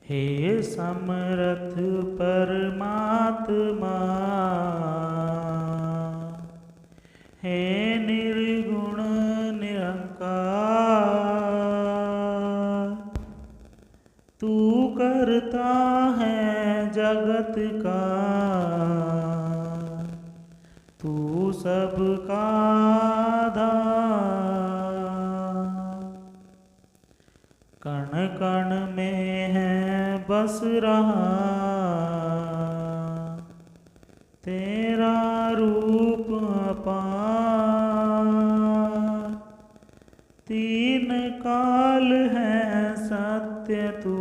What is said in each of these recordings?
हे समर्थ परमात्मा, हे निर्गुण निरंकार, तू करता है जगत का, तू सबका आधार। कण कण में है बस रहा तेरा रूप अपार। तीन काल है सत्य तू,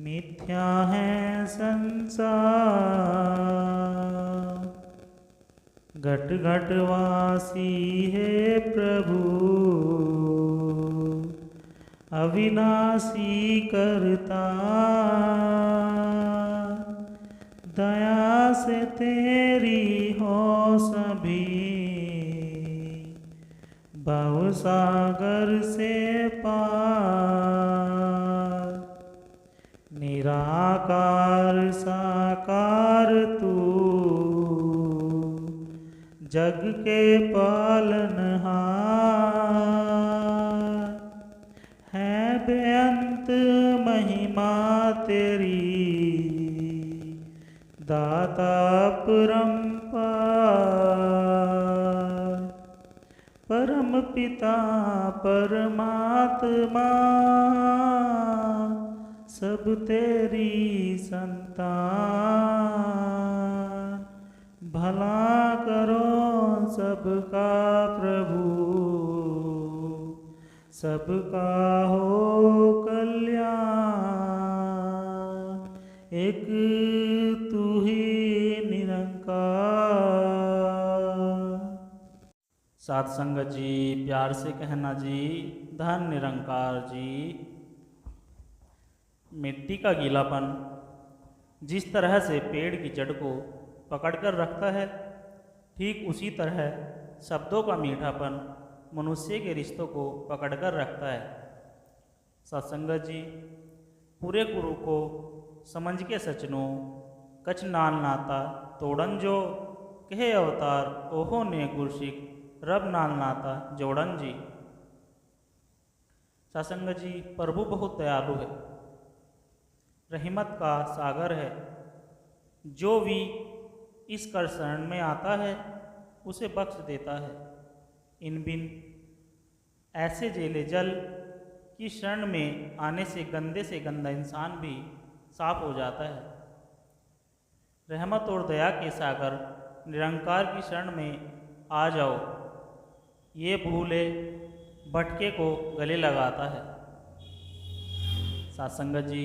मिथ्या है संसार। घट घट वासी है प्रभु, अविनाशी करता। दया से तेरी हो सभी, भव सागर से पार। निराकार साकार तू, जग के पालनहार। है बेअंत महिमा तेरी, दाता परंपार। परम पिता परमात्मा, सब तेरी संतान। भला करो सबका प्रभु, सबका हो कल्याण। एक तू ही निरंकार। साथ संगत जी, प्यार से कहना जी, धन निरंकार जी। मिट्टी का गीलापन जिस तरह से पेड़ की जड़ को पकड़कर रखता है, ठीक उसी तरह शब्दों का मीठापन मनुष्य के रिश्तों को पकड़कर रखता है। सत्संगत जी, पूरे गुरु को समझ के सचनो, कछ नाल नाता तोड़न जो, कहे अवतार ओहो ने गुरसिक, रब नाल नाता जोड़न जी। सत्संगत जी, प्रभु बहुत दयालु है, रहमत का सागर है। जो भी इस कर शरण में आता है उसे बख्श देता है। इन बिन ऐसे जेले जल की शरण में आने से गंदा इंसान भी साफ हो जाता है। रहमत और दया के सागर निरंकार की शरण में आ जाओ, ये भूले भटके को गले लगाता है। सत्संगत जी,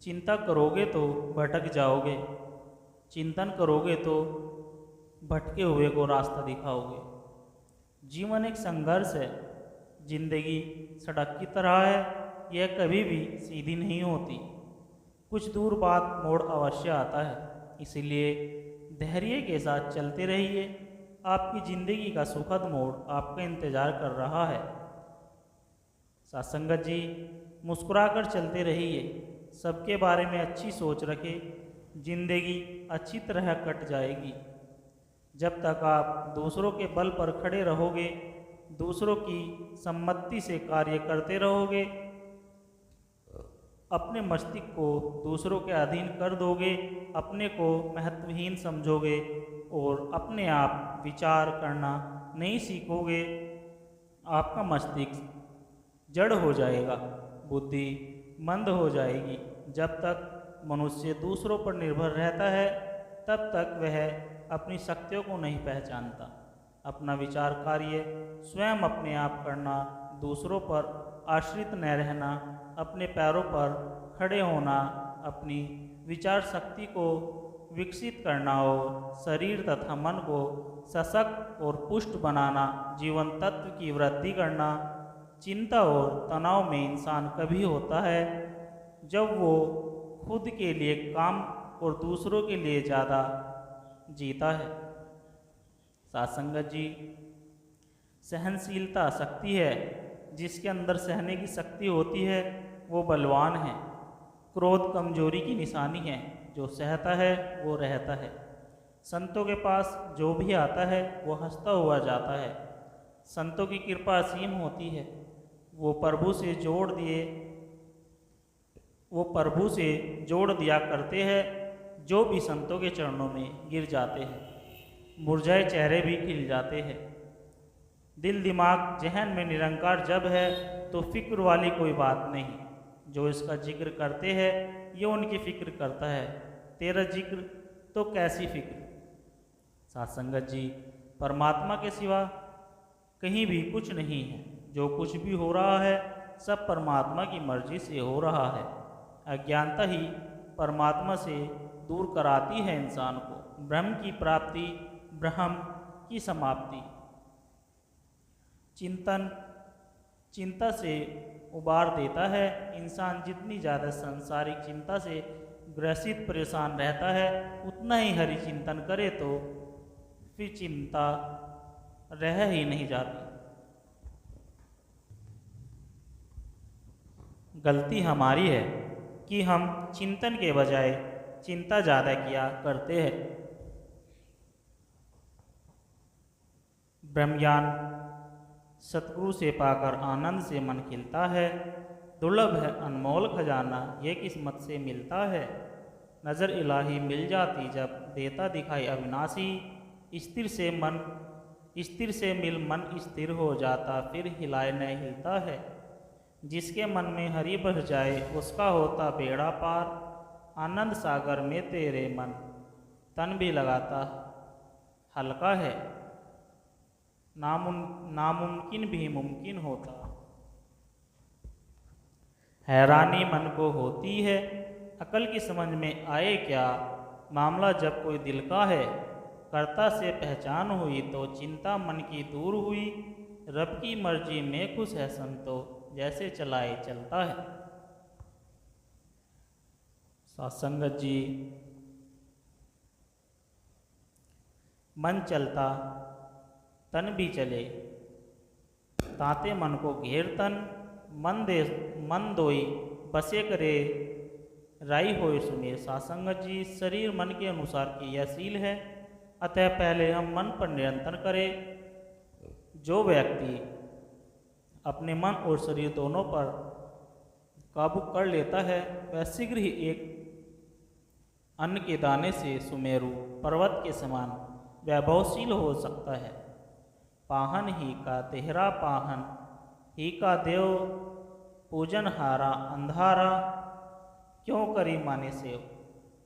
चिंता करोगे तो भटक जाओगे, चिंतन करोगे तो भटके हुए को रास्ता दिखाओगे। जीवन एक संघर्ष है, जिंदगी सड़क की तरह है, यह कभी भी सीधी नहीं होती। कुछ दूर बाद मोड़ अवश्य आता है, इसलिए धैर्य के साथ चलते रहिए। आपकी जिंदगी का सुखद मोड़ आपका इंतजार कर रहा है। सत्संगत जी, मुस्कुराकर चलते रहिए, सबके बारे में अच्छी सोच रखें, जिंदगी अच्छी तरह कट जाएगी। जब तक आप दूसरों के बल पर खड़े रहोगे, दूसरों की सम्मति से कार्य करते रहोगे, अपने मस्तिष्क को दूसरों के अधीन कर दोगे, अपने को महत्वहीन समझोगे और अपने आप विचार करना नहीं सीखोगे, आपका मस्तिष्क जड़ हो जाएगा, बुद्धि मंद हो जाएगी। जब तक मनुष्य दूसरों पर निर्भर रहता है, तब तक वह अपनी शक्तियों को नहीं पहचानता। अपना विचार कार्य स्वयं अपने आप करना, दूसरों पर आश्रित न रहना, अपने पैरों पर खड़े होना, अपनी विचार शक्ति को विकसित करना और शरीर तथा मन को सशक्त और पुष्ट बनाना, जीवन तत्व की वृद्धि करना। चिंता और तनाव में इंसान कभी होता है जब वो खुद के लिए काम और दूसरों के लिए ज़्यादा जीता है। सत्संगत जी, सहनशीलता शक्ति है। जिसके अंदर सहने की शक्ति होती है वो बलवान है। क्रोध कमजोरी की निशानी है, जो सहता है वो रहता है। संतों के पास जो भी आता है वो हंसता हुआ जाता है। संतों की कृपा असीम होती है। वो प्रभु से जोड़ दिया करते हैं जो भी संतों के चरणों में गिर जाते हैं। मुरझाए चेहरे भी खिल जाते हैं। दिल दिमाग जहन में निरंकार जब है तो फिक्र वाली कोई बात नहीं। जो इसका जिक्र करते हैं ये उनकी फिक्र करता है। तेरा जिक्र तो कैसी फिक्र। साथ संगत जी, परमात्मा के सिवा कहीं भी कुछ नहीं है। जो कुछ भी हो रहा है सब परमात्मा की मर्जी से हो रहा है। अज्ञानता ही परमात्मा से दूर कराती है इंसान को। ब्रह्म की प्राप्ति, ब्रह्म की समाप्ति। चिंता से उबार देता है। इंसान जितनी ज़्यादा सांसारिक चिंता से ग्रसित परेशान रहता है उतना ही हरि चिंतन करे तो फिर चिंता रह ही नहीं जाती। गलती हमारी है कि हम चिंतन के बजाय चिंता ज़्यादा किया करते हैं। ब्रह्मज्ञान सतगुरु से पाकर आनंद से मन खिलता है। दुर्लभ है अनमोल खजाना ये किस्मत से मिलता है। नज़र इलाही मिल जाती जब देता दिखाई अविनाशी। स्थिर से मिल मन स्थिर हो जाता फिर हिलाए न हिलता है। जिसके मन में हरि बस जाए उसका होता बेड़ा पार। आनंद सागर में तेरे मन तन भी लगाता हल्का है। नामुमकिन भी मुमकिन होता। हैरानी मन को होती है अकल की समझ में आए क्या। मामला जब कोई दिल का है कर्ता से पहचान हुई तो चिंता मन की दूर हुई। रब की मर्जी में खुश है संतो जैसे चलाए चलता है। सत्संगत जी, मन चलता तन भी चले। ताते मन को घेर तन मन दोई बसे करे राई होए सुने। सासंगत जी, शरीर मन के अनुसार क्रियाशील है, अतः पहले हम मन पर नियंत्रण करें। जो व्यक्ति अपने मन और शरीर दोनों पर काबू कर लेता है वह शीघ्र ही एक अन्न के दाने से सुमेरु पर्वत के समान वैभवशील हो सकता है। पाहन ही का तेहरा पाहन ही का देव पूजन हारा अंधारा क्यों करी माने सेव।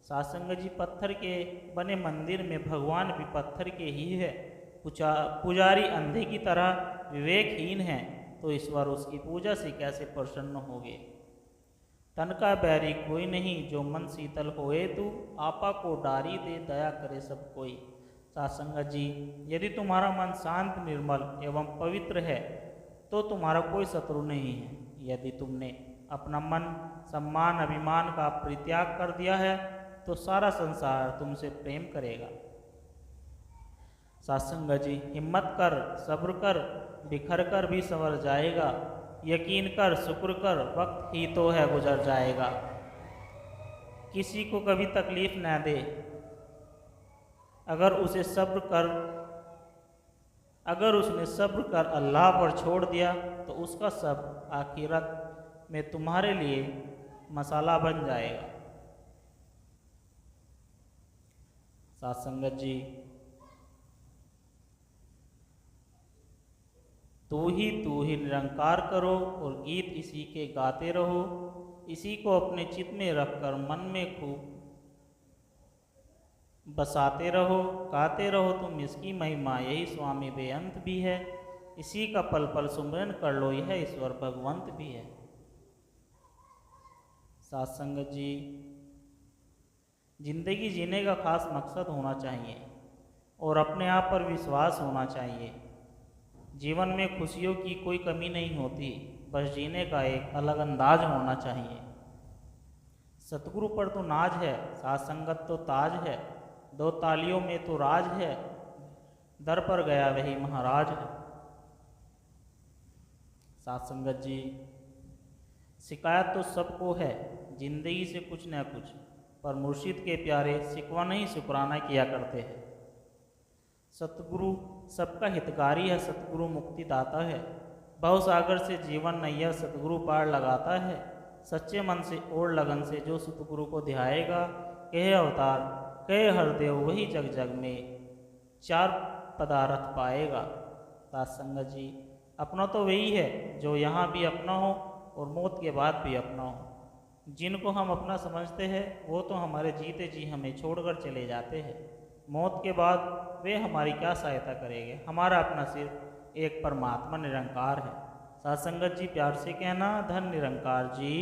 सासंग जी, पत्थर के बने मंदिर में भगवान भी पत्थर के ही है। पुजारी अंधे की तरह विवेकहीन है तो ईश्वर उसकी पूजा से कैसे प्रसन्न होगे। तन का बैरी कोई नहीं जो मन शीतल होए तू। आपा को डारी दे दया करे सब कोई। सासंगत जी, यदि तुम्हारा मन शांत निर्मल एवं पवित्र है तो तुम्हारा कोई शत्रु नहीं है। यदि तुमने अपना मन सम्मान अभिमान का परित्याग कर दिया है तो सारा संसार तुमसे प्रेम करेगा। सासंगत जी, हिम्मत कर, सब्र कर, बिखर कर भी संवर जाएगा। यकीन कर, शुक्र कर, वक्त ही तो है गुजर जाएगा। किसी को कभी तकलीफ न दे, अगर उसने सब्र कर अल्लाह पर छोड़ दिया तो उसका सब आखिरत में तुम्हारे लिए मसाला बन जाएगा। सासंगत जी, तू ही निरंकार करो और गीत इसी के गाते रहो। इसी को अपने चित्त में रखकर मन में खूब बसाते रहो। गाते रहो तुम इसकी महिमा, यही स्वामी बेअंत भी है। इसी का पल पल सुमरन कर लो, यह ईश्वर भगवंत भी है। सासंगत जी, जिंदगी जीने का खास मकसद होना चाहिए और अपने आप पर विश्वास होना चाहिए। जीवन में खुशियों की कोई कमी नहीं होती, बस जीने का एक अलग अंदाज होना चाहिए। सतगुरु पर तो नाज है, सासंगत तो ताज है। दो तालियों में तो राज है, दर पर गया वही महाराज है। सासंगत जी, शिकायत तो सबको है जिंदगी से कुछ न कुछ, पर मुर्शिद के प्यारे शिकवा नहीं शुक्राना किया करते हैं। सतगुरु सबका हितकारी है, सतगुरु मुक्तिदाता है। भवसागर से जीवन नैया सतगुरु पार लगाता है। सच्चे मन से और लगन से जो सतगुरु को ध्याएगा, कहे अवतार कहे हरदेव वही जग जग में चार पदार्थ पाएगा। दास संगत जी, अपना तो वही है जो यहाँ भी अपना हो और मौत के बाद भी अपना हो। जिनको हम अपना समझते हैं वो तो हमारे जीते जी हमें छोड़कर चले जाते हैं। मौत के बाद वे हमारी क्या सहायता करेंगे। हमारा अपना सिर्फ एक परमात्मा निरंकार है। साथ संगत जी, प्यार से कहना, धन निरंकार जी।